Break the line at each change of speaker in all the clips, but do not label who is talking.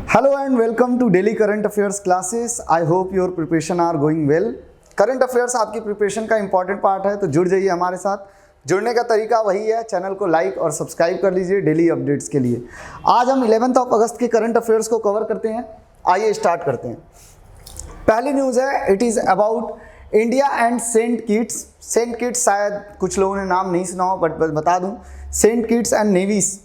Hello and welcome to Daily Current Affairs classes. I hope your preparation are going well. Current affairs आपकी preparation का important part है, तो जुड़ जाइए हमारे साथ। जुड़ने का तरीका वही है, चैनल को लाइक और सब्सक्राइब कर लीजिए डेली अपडेट्स के लिए। आज हम 11 अगस्त के करंट अफेयर्स को कवर करते हैं। आइए स्टार्ट करते हैं। पहली न्यूज़ है, it is about India and Saint Kitts. Saint Kitts शायद कुछ लोगों ने नाम नहीं सुना हो, बट बता दूं, सेंट किट्स एंड नेवीज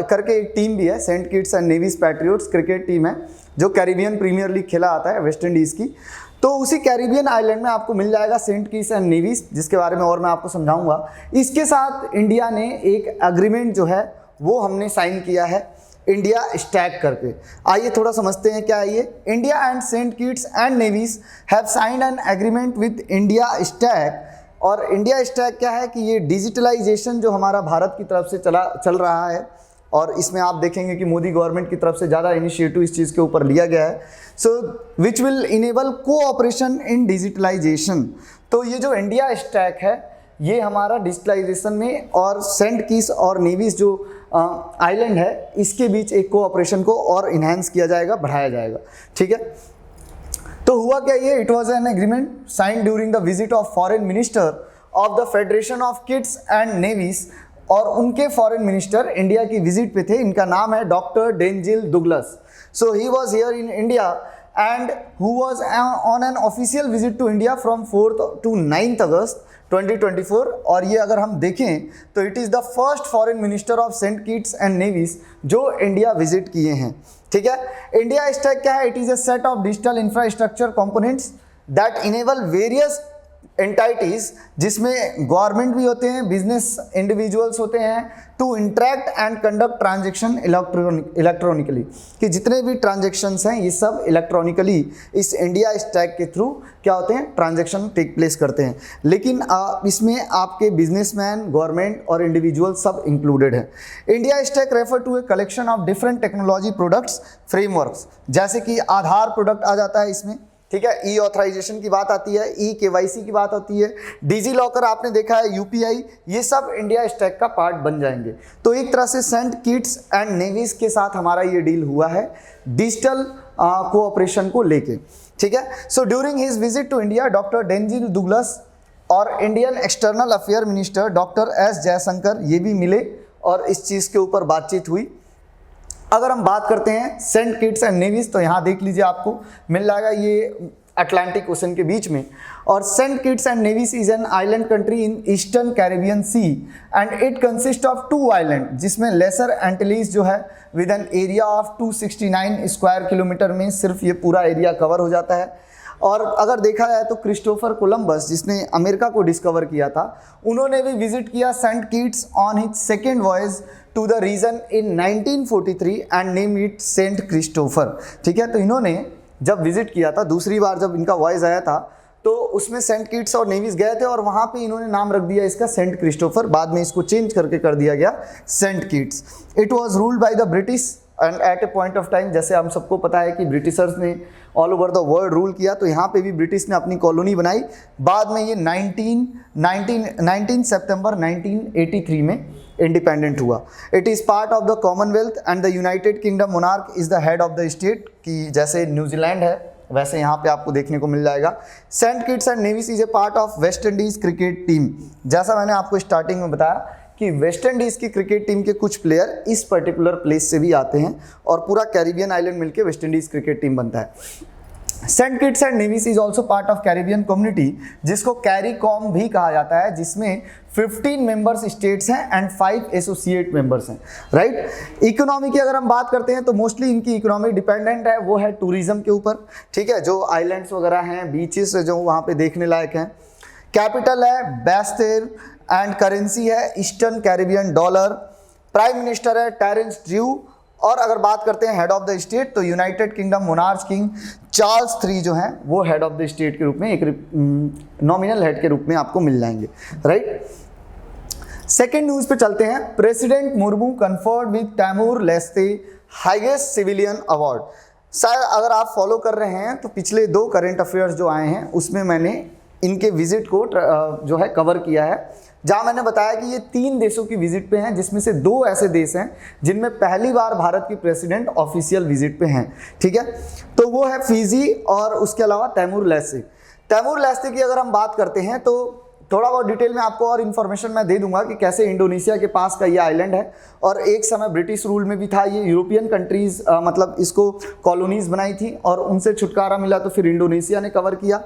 करके एक टीम भी है। Saint Kitts and Nevis Patriots cricket team है जो कैरिबियन प्रीमियर लीग खेला आता है वेस्ट इंडीज़ की। तो उसी कैरिबियन आइलैंड में आपको मिल जाएगा सेंट किट्स एंड नेवीज, जिसके बारे में और मैं आपको समझाऊंगा। इसके साथ इंडिया ने एक एग्रीमेंट जो है वो हमने साइन किया है इंडिया स्टैक करके। आइए थोड़ा समझते हैं क्या है ये। India and Saint Kitts and Nevis have signed an agreement with India Stack. और इंडिया स्टैक क्या है कि ये डिजिटलाइजेशन जो हमारा भारत की तरफ से चल रहा है, और इसमें आप देखेंगे कि मोदी गवर्नमेंट की तरफ से ज़्यादा इनिशिएटिव इस चीज़ के ऊपर लिया गया है। So which will enable cooperation in digitalization. तो ये जो इंडिया स्टैक है ये हमारा डिजिटलाइजेशन में और सेंट किट्स और नेवीज जो आइलैंड है इसके बीच एक कोऑपरेशन को और इन्हांस किया जाएगा, बढ़ाया जाएगा। ठीक है, तो हुआ क्या ये, it was an agreement sign during the visit of foreign minister of the federation of Kitts and Nevis. और उनके फॉरेन मिनिस्टर इंडिया की विजिट पे थे। इनका नाम है doctor Denzil Douglas. So he was here in India and who was on an official visit to India from 4th to 9th August 2024। और ये अगर हम देखें तो it is the first foreign minister of Saint Kitts and Nevis जो India visit किए हैं। ठीक है, इंडिया स्टैक क्या है, it is a set of digital infrastructure components that enable various entities, जिसमें गवर्नमेंट भी होते हैं, बिजनेस इंडिविजुअल्स होते हैं, to interact and conduct transaction electronically, कि जितने भी ट्रांजेक्शन्स हैं ये सब इलेक्ट्रॉनिकली इस इंडिया स्टैक के थ्रू क्या होते हैं, ट्रांजेक्शन टेक प्लेस करते हैं। लेकिन इसमें आपके बिजनेसमैन, गवर्नमेंट और इंडिविजुअल सब इंक्लूडेड है। India Stack refer to a collection of different technology products frameworks, जैसे कि आधार प्रोडक्ट आ जाता है इसमें। ठीक है, ई ऑथराइजेशन की बात आती है, ई केवाईसी की बात होती है, डिजी लॉकर आपने देखा है, यूपीआई, ये सब इंडिया स्टैक का पार्ट बन जाएंगे। तो एक तरह से सेंट किट्स एंड नेवीज के साथ हमारा ये डील हुआ है डिजिटल कोऑपरेशन को लेके। ठीक है, so during his visit to India doctor Denzil Douglas और Indian external affair minister doctor S Jaishankar ये भी मिले और इस चीज़ के ऊपर बातचीत हुई। अगर हम बात करते हैं सेंट किट्स एंड नेवीज, तो यहाँ देख लीजिए आपको मिल जाएगा ये अटलांटिक ओशन के बीच में। और Saint Kitts and Nevis is an island country in eastern Caribbean sea and it consist of 2 island, जिसमें लेसर एंटिलीज जो है with an area of 269 square kilometre में सिर्फ ये पूरा एरिया कवर हो जाता है। और अगर देखा जाए तो क्रिस्टोफर कोलंबस, जिसने अमेरिका को डिस्कवर किया था, उन्होंने भी विजिट किया Saint Kitts on his second voyage to the region in 1943 and name it Saint Christopher. ठीक है, तो इन्होंने जब विजिट किया था दूसरी बार, जब इनका वॉयस आया था, तो उसमें सेंट किट्स और नेवीज गए थे और वहाँ पे इन्होंने नाम रख दिया इसका सेंट क्रिस्टोफर। बाद में इसको चेंज करके कर दिया गया Saint Kitts. It was ruled by the British and at a point of time, जैसे हम सबको पता है कि ब्रिटिशर्स ने all over the world rule किया, तो यहाँ पे भी ब्रिटिश ने अपनी कॉलोनी बनाई। बाद में ये 19 सितंबर 1983 में इंडिपेंडेंट हुआ। It is part of the Commonwealth and the United kingdom monarch is the head of the state, कि जैसे न्यूजीलैंड है वैसे यहाँ पे आपको देखने को मिल जाएगा। Saint Kitts and Nevis is a part of West Indies cricket team. जैसा मैंने आपको स्टार्टिंग में बताया कि वेस्ट इंडीज़ की क्रिकेट टीम के कुछ प्लेयर इस पर्टिकुलर प्लेस से भी आते हैं और पूरा कैरिबियन आइलैंड मिलके वेस्ट इंडीज़ क्रिकेट टीम बनता है। Saint Kitts and Nevis is also part of Caribbean community, जिसको कैरीकॉम भी कहा जाता है, जिसमें 15 मेंबर्स स्टेट्स हैं एंड 5 एसोसिएट मेंबर्स हैं। राइट, इकोनॉमी की अगर हम बात करते हैं तो मोस्टली इनकी इकोनॉमी डिपेंडेंट है, वो है टूरिज्म के ऊपर। ठीक है, जो आइलैंड्स वगैरह हैं, बीचेस जो वहाँ पे देखने लायक हैं। कैपिटल है बेस्टेर एंड करेंसी है eastern Caribbean dollar. Prime minister है टेरेंस ड्रू। और अगर बात करते हैं हेड ऑफ द स्टेट, तो United kingdom monarch king Charles III जो हैं वो हेड ऑफ द स्टेट के रूप में, एक नॉमिनल हेड के रूप में आपको मिल जाएंगे। राइट, सेकेंड न्यूज़ पे चलते हैं। President Murmu conferred with Timor Leste highest civilian award. शायद अगर आप फॉलो कर रहे हैं तो पिछले 2 करंट अफेयर्स जो आए हैं उसमें मैंने इनके विजिट को जो है कवर किया है। जहां मैंने बताया कि ये 3 देशों की विजिट पे हैं, जिसमें से 2 ऐसे देश हैं जिनमें पहली बार भारत की प्रेसिडेंट ऑफिशियल विजिट पे हैं। ठीक है, तो वो है फिजी और उसके अलावा तैमूर लेस्ते। तैमूर लेस्ते की अगर हम बात करते हैं तो थोड़ा बहुत डिटेल में आपको और इन्फॉर्मेशन मैं दे दूंगा कि कैसे इंडोनेशिया के पास का ये आइलैंड है और एक समय ब्रिटिश रूल में भी था। ये यूरोपियन कंट्रीज मतलब इसको कॉलोनीज बनाई थी और उनसे छुटकारा मिला तो फिर इंडोनेशिया ने कवर किया।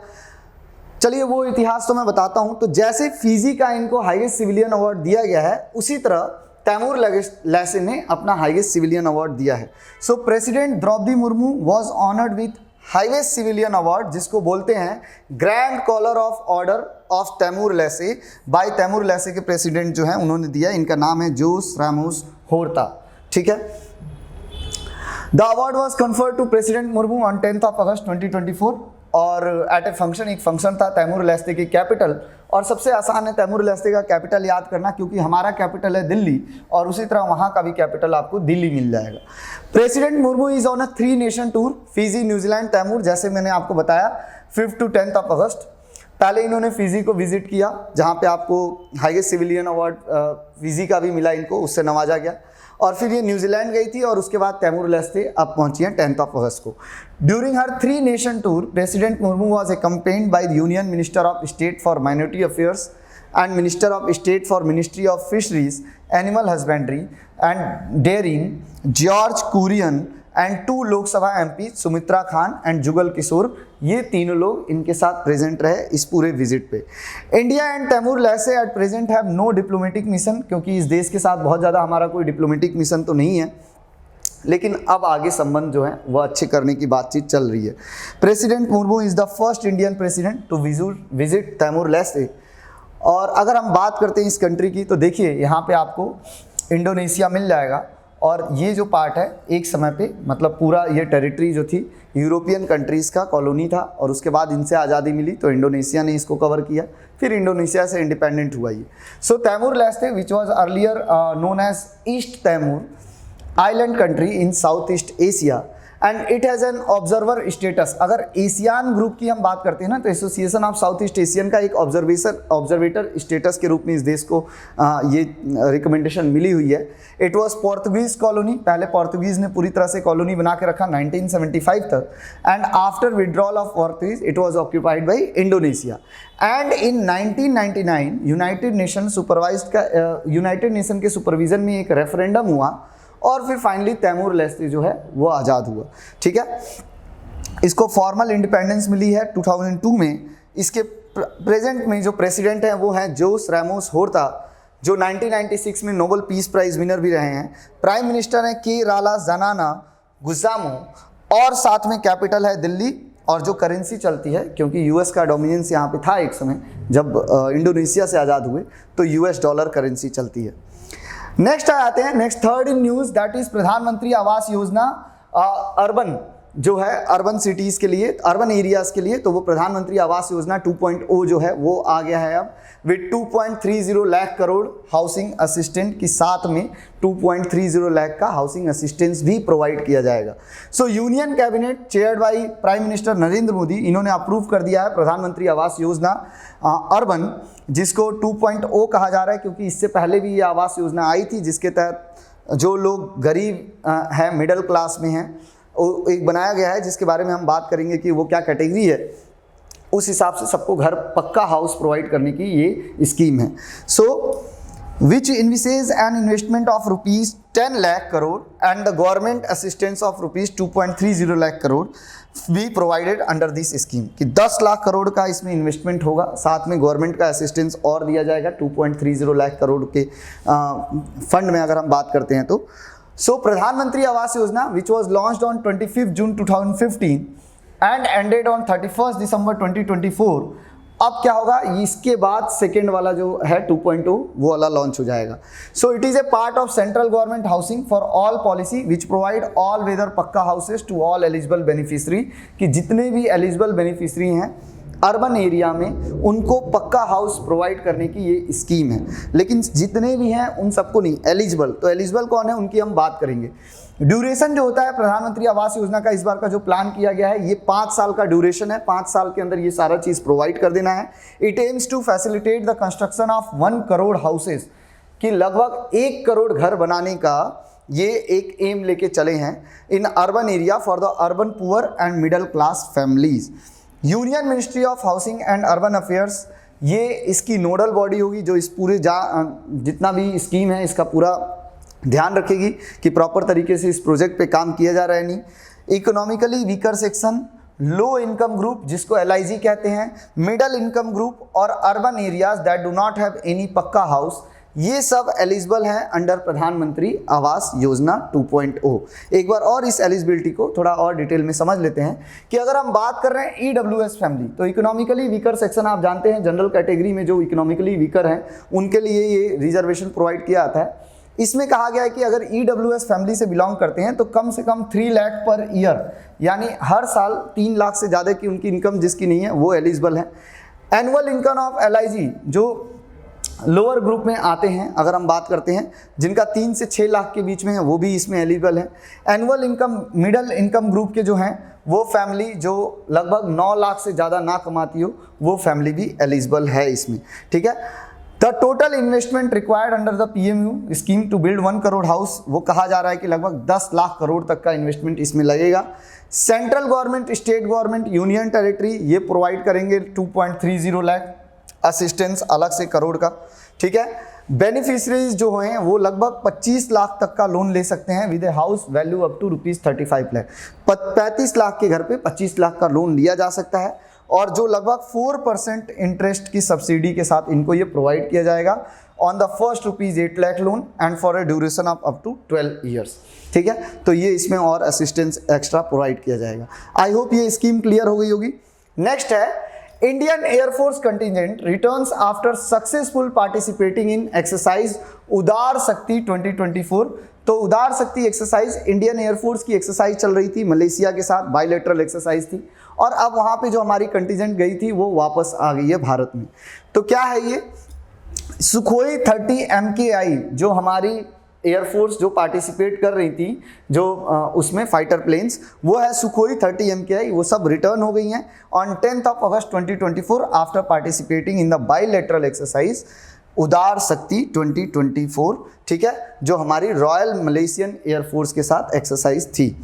चलिए वो इतिहास तो मैं बताता हूं। तो जैसे फिजी का इनको हाईएस्ट सिविलियन अवार्ड दिया गया है, उसी तरह तैमूर लेस्ते ने अपना हाईएस्ट सिविलियन अवार्ड दिया है। So president Draupadi Murmu was honoured with highest civilian award, जिसको बोलते हैं grand collar of order of Timor Leste, by Timor Leste के प्रेसिडेंट जो हैं उन्होंने दिया। इनका नाम है जोस रामोस होर्ता। ठीक है, the award was conferred to president Murmu on 10 August 2024 और एट ए फंक्शन, एक फंक्शन था तैमूर लेस्ते की कैपिटल। और सबसे आसान है तैमूर लेस्ते का कैपिटल याद करना, क्योंकि हमारा कैपिटल है दिल्ली और उसी तरह वहाँ का भी कैपिटल आपको दिल्ली मिल जाएगा। President Murmu is on a 3 nation tour, Fiji, New Zealand, Timor, जैसे मैंने आपको बताया 5 to 10 अगस्त। पहले इन्होंने फिजी को विजिट किया, जहाँ पे आपको हाईएस्ट सिविलियन अवार्ड फिजी का भी मिला, इनको उससे नवाजा गया। और फिर ये न्यूजीलैंड गई थी और उसके बाद तैमूर लेस्ते अब पहुंची हैं 10 अगस्त को। During her 3 nation tour president Murmu was accompanied by the union minister of state for minority affairs and Minister of State for Ministry of Fisheries, Animal Husbandry and Dairying, George Kurian and 2 Lok Sabha MP Sumitra Khan and Jugal Kishor, ये तीनों लोग इनके साथ present रहे इस पूरे visit पे। India and Timor Leste at present have no diplomatic mission, क्योंकि इस देश के साथ बहुत ज़्यादा हमारा कोई डिप्लोमेटिक मिशन तो नहीं है, लेकिन अब आगे संबंध जो है वह अच्छे करने की बातचीत चल रही है। President Murmu is the first Indian president to visit Timor Leste. और अगर हम बात करते हैं इस कंट्री की, तो देखिए यहाँ पे आपको इंडोनेशिया मिल जाएगा और ये जो पार्ट है एक समय पे मतलब पूरा ये टेरिटरी जो थी यूरोपियन कंट्रीज़ का कॉलोनी था और उसके बाद इनसे आज़ादी मिली तो इंडोनेशिया ने इसको कवर किया, फिर इंडोनेशिया से इंडिपेंडेंट हुआ ये। So Timor Leste which was earlier known as East Timor island country in South East Asia and it has an observer status. अगर एशियान ग्रुप की हम बात करते हैं ना, तो Association of South East Asian का एक ऑब्जर्वेटर स्टेटस के रूप में इस देश को ये रिकमेंडेशन मिली हुई है। इट वॉज पोर्तुगीज कॉलोनी, पहले पोर्तुगीज़ ने पूरी तरह से कॉलोनी बना के रखा 1975 तक, and after withdrawal of Portuguese it was occupied by Indonesia. And in 1999 United nation के सुपरविजन में एक रेफरेंडम हुआ और फिर फाइनली तैमूर लेस्ते जो है वो आज़ाद हुआ। ठीक है, इसको फॉर्मल इंडिपेंडेंस मिली है 2002 में। इसके प्रेजेंट में जो प्रेसिडेंट हैं वो हैं जोस रामोस होर्ता, जो 1996 में नोबेल पीस प्राइज विनर भी रहे हैं। प्राइम मिनिस्टर हैं के रालाज़ानाना गुज़ामो और साथ में कैपिटल है दिल्ली। और जो करेंसी चलती है, क्योंकि यूएस का डोमिनेंस यहाँ पे था एक समय जब इंडोनेशिया से आज़ाद हुए, तो यूएस डॉलर करेंसी चलती है। नेक्स्ट आते हैं, next third in news, that is प्रधानमंत्री आवास योजना अर्बन जो है अर्बन सिटीज़ के लिए, अर्बन एरियाज़ के लिए। तो वो प्रधानमंत्री आवास योजना 2.0 जो है वो आ गया है अब with 2.30 lakh crore housing assistant की, साथ में 2.30 लाख का हाउसिंग असिस्टेंस भी प्रोवाइड किया जाएगा। सो union cabinet chaired by prime minister Narendra Modi, इन्होंने अप्रूव कर दिया है प्रधानमंत्री आवास योजना अर्बन, जिसको 2.0 कहा जा रहा है, क्योंकि इससे पहले भी ये आवास योजना आई थी जिसके तहत जो लोग गरीब हैं, मिडिल क्लास में हैं, एक बनाया गया है जिसके बारे में हम बात करेंगे कि वो क्या कैटेगरी है, उस हिसाब से सबको घर पक्का हाउस प्रोवाइड करने की ये स्कीम है। So which envisages an investment of ₹10 lakh crore and the government assistance of ₹2.30 lakh crore be provided under this scheme, कि 10 लाख करोड़ का इसमें इन्वेस्टमेंट होगा, साथ में गवर्नमेंट का असिस्टेंस और दिया जाएगा 2.30 लाख करोड़ के फंड में अगर हम बात करते हैं तो। सो प्रधानमंत्री Awas Yojana which was launched on 25 June 2015 and ended on 31 दिसंबर 2024। अब क्या होगा, इसके बाद सेकेंड वाला जो है 2.0 वो वाला लॉन्च हो जाएगा। So it is a part of central government housing for all policy which provide all weather pucca houses to all eligible beneficiary, कि जितने भी एलिजिबल बेनिफिशरी हैं अर्बन एरिया में उनको पक्का हाउस प्रोवाइड करने की ये स्कीम है। लेकिन जितने भी हैं उन सबको नहीं, एलिजिबल। तो एलिजिबल कौन है उनकी हम बात करेंगे। ड्यूरेशन जो होता है प्रधानमंत्री आवास योजना का, इस बार का जो प्लान किया गया है ये 5 साल का ड्यूरेशन है। 5 साल के अंदर ये सारा चीज़ प्रोवाइड कर देना है। It aims to facilitate the construction of 1 crore houses, कि लगभग 1 करोड़ घर बनाने का ये एक एम लेके चले हैं in urban area for the urban poor and middle class families. Union ministry of housing and urban affairs ये इसकी नोडल बॉडी होगी जो इस पूरे जितना भी स्कीम है इसका पूरा ध्यान रखेगी कि प्रॉपर तरीके से इस प्रोजेक्ट पे काम किया जा रहा है नहीं। Economically weaker section, low income group जिसको LIG कहते हैं, मिडल इनकम ग्रुप और urban areas that do not have any पक्का हाउस, ये सब एलिजिबल हैं अंडर प्रधानमंत्री आवास योजना 2.0। एक बार और इस एलिजिबिलिटी को थोड़ा और डिटेल में समझ लेते हैं कि अगर हम बात कर रहे हैं EWS फैमिली, तो इकोनॉमिकली वीकर सेक्शन आप जानते हैं जनरल कैटेगरी में जो इकोनॉमिकली वीकर हैं उनके लिए ये रिजर्वेशन प्रोवाइड किया जाता है। इसमें कहा गया है कि अगर EWS फैमिली से बिलोंग करते हैं तो कम से कम 3 लाख पर ईयर, यानी हर साल 3 लाख से ज़्यादा की उनकी इनकम जिसकी नहीं है वो एलिजिबल है। एनुअल इनकम ऑफ LIG जो लोअर ग्रुप में आते हैं, अगर हम बात करते हैं जिनका 3 से 6 लाख के बीच में है वो भी इसमें एलिजिबल है। Annual income middle income group के जो हैं वो फैमिली जो लगभग 9 लाख से ज़्यादा ना कमाती हो वो फैमिली भी एलिजिबल है इसमें, ठीक है। The total investment required under the PMU scheme to build 1 crore house, वो कहा जा रहा है कि लगभग 10 लाख करोड़ तक का इन्वेस्टमेंट इसमें लगेगा। Central government, state government, union territory ये प्रोवाइड करेंगे 2.30 लाख असिस्टेंस अलग से करोड़ का, ठीक है। बेनिफिशरीज जो हैं वो लगभग 25 लाख तक का लोन ले सकते हैं with a house value up to ₹35 lakh. 35 lakh के घर पे 25 लाख का लोन लिया जा सकता है और जो लगभग 4% इंटरेस्ट की सब्सिडी के साथ इनको ये प्रोवाइड किया जाएगा on the first ₹8 lakh loan and for a duration of up to 12 years, ठीक है। तो ये इसमें और असिस्टेंस एक्स्ट्रा प्रोवाइड किया जाएगा। आई होप ये स्कीम क्लियर हो गई होगी। नेक्स्ट है Indian air force contingent returns after successful participating in exercise Udara Shakti 2024। तो उदार शक्ति एक्सरसाइज इंडियन एयरफोर्स की एक्सरसाइज चल रही थी मलेशिया के साथ, बायलैटरल एक्सरसाइज थी और अब वहाँ पे जो हमारी कंटिजेंट गई थी वो वापस आ गई है भारत में। तो क्या है ये सुखोई 30 MKI जो हमारी एयरफोर्स जो पार्टिसिपेट कर रही थी जो उसमें फाइटर प्लेन्स, वो है सुखोई 30 MKI, वो सब रिटर्न हो गई हैं on 10 August 2024 after participating in the bilateral exercise Udara Shakti 2024, ठीक है, जो हमारी रॉयल मलेशियन एयरफोर्स के साथ एक्सरसाइज थी।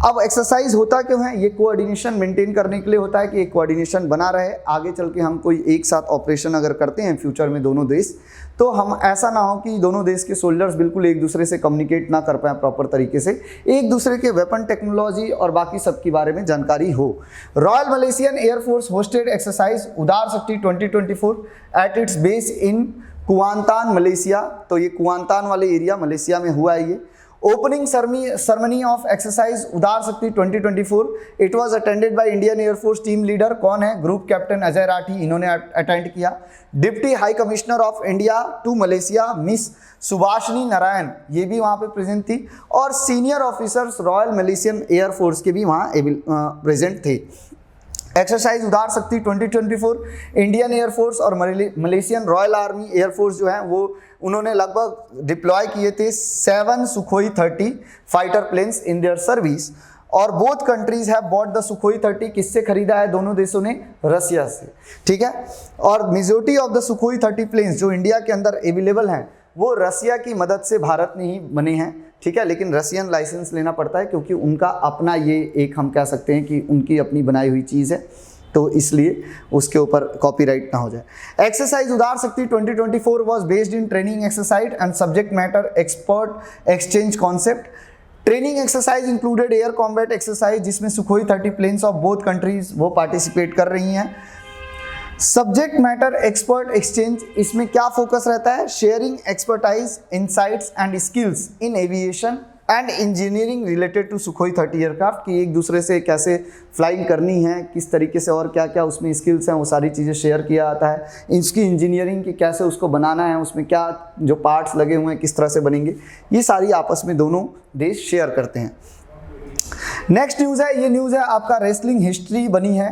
अब एक्सरसाइज होता क्यों है, ये कोऑर्डिनेशन मेंटेन करने के लिए होता है कि एक कोऑर्डिनेशन बना रहे, आगे चल के हम कोई एक साथ ऑपरेशन अगर करते हैं फ्यूचर में दोनों देश, तो हम ऐसा ना हो कि दोनों देश के सोल्जर्स बिल्कुल एक दूसरे से कम्युनिकेट ना कर पाएँ प्रॉपर तरीके से, एक दूसरे के वेपन टेक्नोलॉजी और बाकी सब के बारे में जानकारी हो। Royal Malaysian Air Force hosted exercise Udara Shakti 2024 at its base in Kuantan Malaysia. तो ये कुआंतान वाले एरिया मलेशिया में हुआ है ये। Opening ceremony of exercise Udara Shakti 2024 it was attended by Indian air force team leader, कौन है, ग्रुप कैप्टन अजय राठी, इन्होंने अटेंड किया। Deputy high commissioner of India to Malaysia miss Subhashini Narayan ये भी वहाँ पे प्रेजेंट थी और senior officers royal Malaysian air force के भी वहाँ प्रेजेंट थे। Exercise Udara Shakti 2024 Indian air force और मलेशियन रॉयल आर्मी एयरफोर्स जो है वो उन्होंने लगभग डिप्लॉय किए थे 7 Sukhoi 30 fighter planes in their service और both countries have bought the Sukhoi 30। किससे खरीदा है दोनों देशों ने, रसिया से, ठीक है। और majority of the Sukhoi 30 planes जो इंडिया के अंदर अवेलेबल हैं वो रसिया की मदद से भारत में ही बने हैं, ठीक है, लेकिन रसियन लाइसेंस लेना पड़ता है क्योंकि उनका अपना ये एक हम कह सकते हैं कि उनकी अपनी बनाई हुई चीज़ है, तो इसलिए उसके ऊपर कॉपीराइट ना हो जाए। Exercise Udara Shakti 2024 was based in training exercise and subject matter expert exchange concept. Training exercise included air combat exercise जिसमें Sukhoi 30 planes of both countries वो पार्टिसिपेट कर रही हैं। सब्जेक्ट मैटर एक्सपर्ट एक्सचेंज, इसमें क्या फोकस रहता है, sharing expertise insights and skills in aviation and engineering related to Sukhoi 30 aircraft, कि एक दूसरे से कैसे फ्लाइंग करनी है, किस तरीके से और क्या क्या उसमें स्किल्स हैं वो सारी चीज़ें शेयर किया जाता है। इसकी इंजीनियरिंग की कैसे उसको बनाना है, उसमें क्या जो पार्ट्स लगे हुए हैं किस तरह से बनेंगे, ये सारी आपस में दोनों देश शेयर करते हैं। नेक्स्ट न्यूज़ है, ये न्यूज़ है आपका रेसलिंग हिस्ट्री बनी है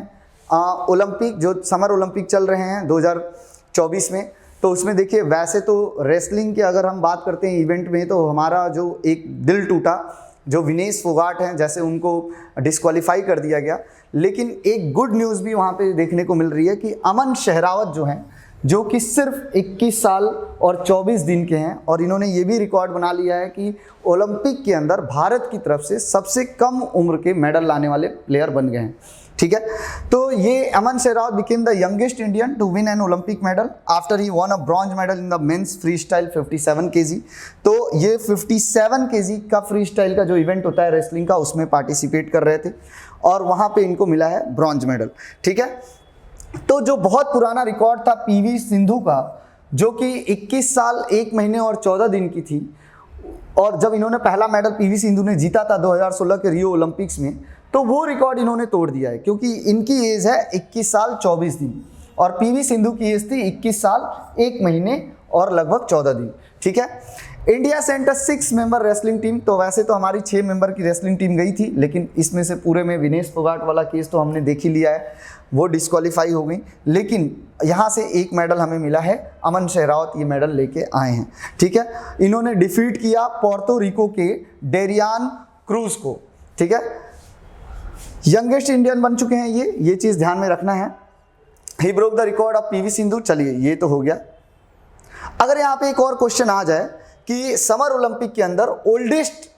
ओलंपिक जो समर ओलंपिक चल रहे हैं 2024 में, तो उसमें देखिए वैसे तो रेसलिंग की अगर हम बात करते हैं इवेंट में, तो हमारा जो एक दिल टूटा जो विनेश फोगाट हैं, जैसे उनको डिस्क्वालीफाई कर दिया गया। लेकिन एक गुड न्यूज़ भी वहाँ पे देखने को मिल रही है कि अमन शहरावत जो हैं, जो कि सिर्फ 21 साल और 24 दिन के हैं, और इन्होंने ये भी रिकॉर्ड बना लिया है कि ओलंपिक के अंदर भारत की तरफ से सबसे कम उम्र के मेडल लाने वाले प्लेयर बन गए हैं। ठीक है, तो ये Aman Sehrawat became the youngest Indian to win an Olympic medal after he won a bronze medal in the men's freestyle 57 kg। तो ये 57 kg का फ्री स्टाइल का जो इवेंट होता है रेसलिंग का, उसमें पार्टिसिपेट कर रहे थे और वहाँ पे इनको मिला है ब्रॉन्ज मेडल। ठीक है, तो जो बहुत पुराना रिकॉर्ड था पीवी सिंधु का, जो कि 21 साल 1 महीने और 14 दिन की थी, और जब इन्होंने पहला मेडल पीवी सिंधु ने जीता था 2016 के रियो ओलंपिक्स में, तो वो रिकॉर्ड इन्होंने तोड़ दिया है, क्योंकि इनकी एज है 21 साल 24 दिन और पीवी सिंधु की एज थी 21 साल 1 महीने और लगभग 14 दिन। ठीक है, India sent a 6 member wrestling team. तो वैसे तो हमारी 6 मेंबर की रेसलिंग टीम गई थी, लेकिन इसमें से पूरे में विनेश फोगाट वाला केस तो हमने देख ही लिया है, वो डिस्क्वालीफाई हो गई। लेकिन यहाँ से एक मेडल हमें मिला है, अमन शहरावत ये मेडल लेके आए हैं। ठीक है, इन्होंने डिफीट किया पोर्टो रिको के डेरियान क्रूज को। ठीक है, यंगेस्ट इंडियन बन चुके हैं ये चीज़ ध्यान में रखना है। He broke the record of PV Sindhu. चलिए ये तो हो गया। अगर यहाँ पे एक और क्वेश्चन आ जाए कि समर ओलंपिक के अंदर ओल्डेस्ट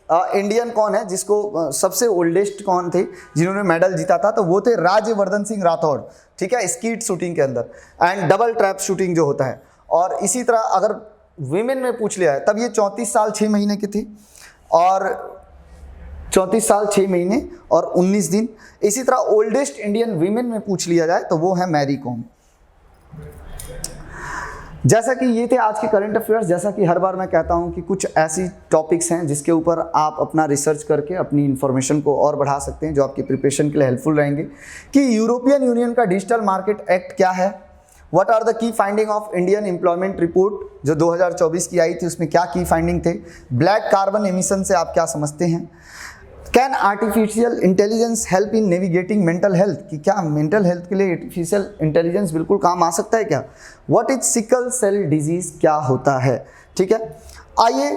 इंडियन कौन है, जिसको सबसे ओल्डेस्ट कौन थे जिन्होंने मेडल जीता था, तो वो थे राज्यवर्धन सिंह राठौड़। ठीक है, स्कीट शूटिंग के अंदर एंड डबल ट्रैप शूटिंग जो होता है। और इसी तरह अगर विमेन में पूछ लिया है, तब ये 34 साल 6 महीने की थी और 34 साल 6 महीने और 19 दिन। इसी तरह ओल्डेस्ट इंडियन वीमेन में पूछ लिया जाए तो वो है मैरी कॉम। जैसा कि ये थे आज के करंट अफेयर्स। जैसा कि हर बार मैं कहता हूं कि कुछ ऐसी टॉपिक्स हैं जिसके ऊपर आप अपना रिसर्च करके अपनी इन्फॉर्मेशन को और बढ़ा सकते हैं, जो आपकी प्रिपरेशन के लिए हेल्पफुल रहेंगे। कि यूरोपियन यूनियन का डिजिटल मार्केट एक्ट क्या है, what are the key finding of Indian employment report जो 2024 की आई थी, उसमें क्या की फाइंडिंग थे, ब्लैक कार्बन एमिशन से आप क्या समझते हैं, can artificial intelligence help in navigating mental health, कि क्या मेंटल हेल्थ के लिए आर्टिफिशियल इंटेलिजेंस बिल्कुल काम आ सकता है क्या, what is sickle cell disease क्या होता है। ठीक है, आइए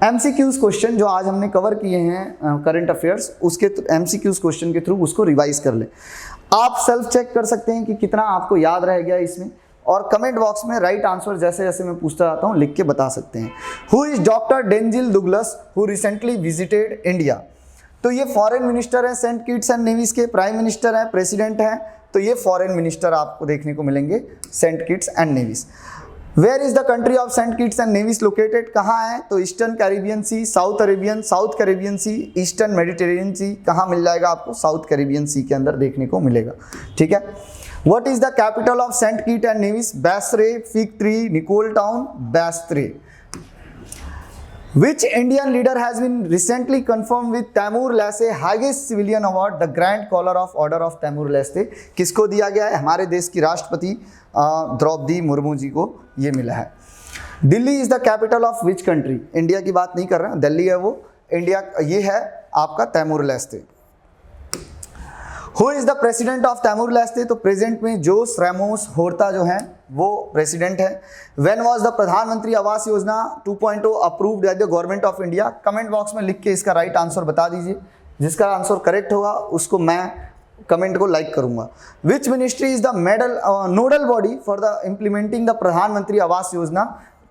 एमसीक्यूज क्वेश्चन जो आज हमने कवर किए हैं करंट अफेयर्स, उसके एमसीक्यूज क्वेश्चन के थ्रू उसको रिवाइज कर ले। आप सेल्फ चेक कर सकते हैं कि कितना आपको याद रह गया इसमें, और कमेंट बॉक्स में राइट आंसर जैसे जैसे मैं पूछता जाता हूँ लिख के बता सकते हैं। Who is doctor Denzil Douglas who recently visited India. तो ये फॉरेन मिनिस्टर हैं सेंट किट्स एंड नेविस के, प्राइम मिनिस्टर हैं, प्रेसिडेंट हैं, तो ये फॉरेन मिनिस्टर आपको देखने को मिलेंगे Saint Kitts and Nevis. Where is the country of Saint Kitts and Nevis located, कहाँ है, तो eastern Caribbean sea, south Caribbean sea, eastern Mediterranean sea, कहाँ मिल जाएगा आपको, साउथ कैरिबियन सी के अंदर देखने को मिलेगा। ठीक है, what is the capital of Saint Kitts and Nevis, Basseterre, Fig Tree, Nicola Town, Basseterre. Which Indian leader has been recently confirmed with Taimur Lase highest civilian award, the Grand Collar of Order of Taimur Lase? किसको दिया गया है, हमारे देश की राष्ट्रपति द्रौपदी मुर्मू जी को ये मिला है। Delhi is the capital of which country, India की बात नहीं कर रहे हैं, दिल्ली है वो, इंडिया ये है आपका Timor Leste. Who is the president of Timor Leste, तो प्रेजेंट में जोस रैमोस होर्ता जो हैं वो प्रेसिडेंट है। व्हेन वाज द प्रधानमंत्री Awas Yojana 2.0 approved by the government of India. Comment box में लिख के इसका राइट आंसर बता दीजिए, जिसका आंसर करेक्ट होगा उसको मैं कमेंट को लाइक करूंगा। Which ministry is the nodal body for the implementing the प्रधानमंत्री आवास योजना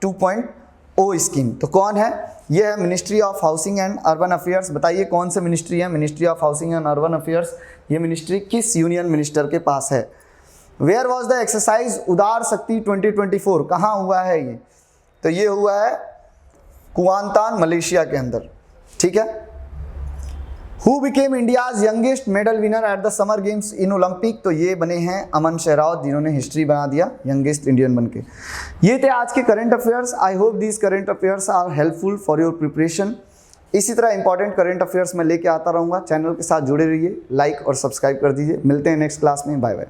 2.0 स्कीम, तो कौन है, ये है ministry of housing and urban affairs. बताइए कौन से मिनिस्ट्री है, ministry of housing and urban affairs, ये मिनिस्ट्री किस यूनियन मिनिस्टर के पास है। Where was the exercise Udara Shakti 2024, कहाँ हुआ है ये, तो ये हुआ है कुआंतान मलेशिया के अंदर। ठीक है, who became India's youngest medal winner at the summer games in Olympic, तो ये बने हैं अमन शहरावत, जिन्होंने हिस्ट्री बना दिया यंगेस्ट इंडियन बनके। ये थे आज के current affairs. I hope these current affairs are helpful for your preparation. इसी तरह इंपॉर्टेंट करंट अफेयर्स मैं लेके आता रहूँगा, चैनल के साथ जुड़े रहिए, लाइक और सब्सक्राइब कर दीजिए। मिलते हैं नेक्स्ट क्लास में, बाय बाय।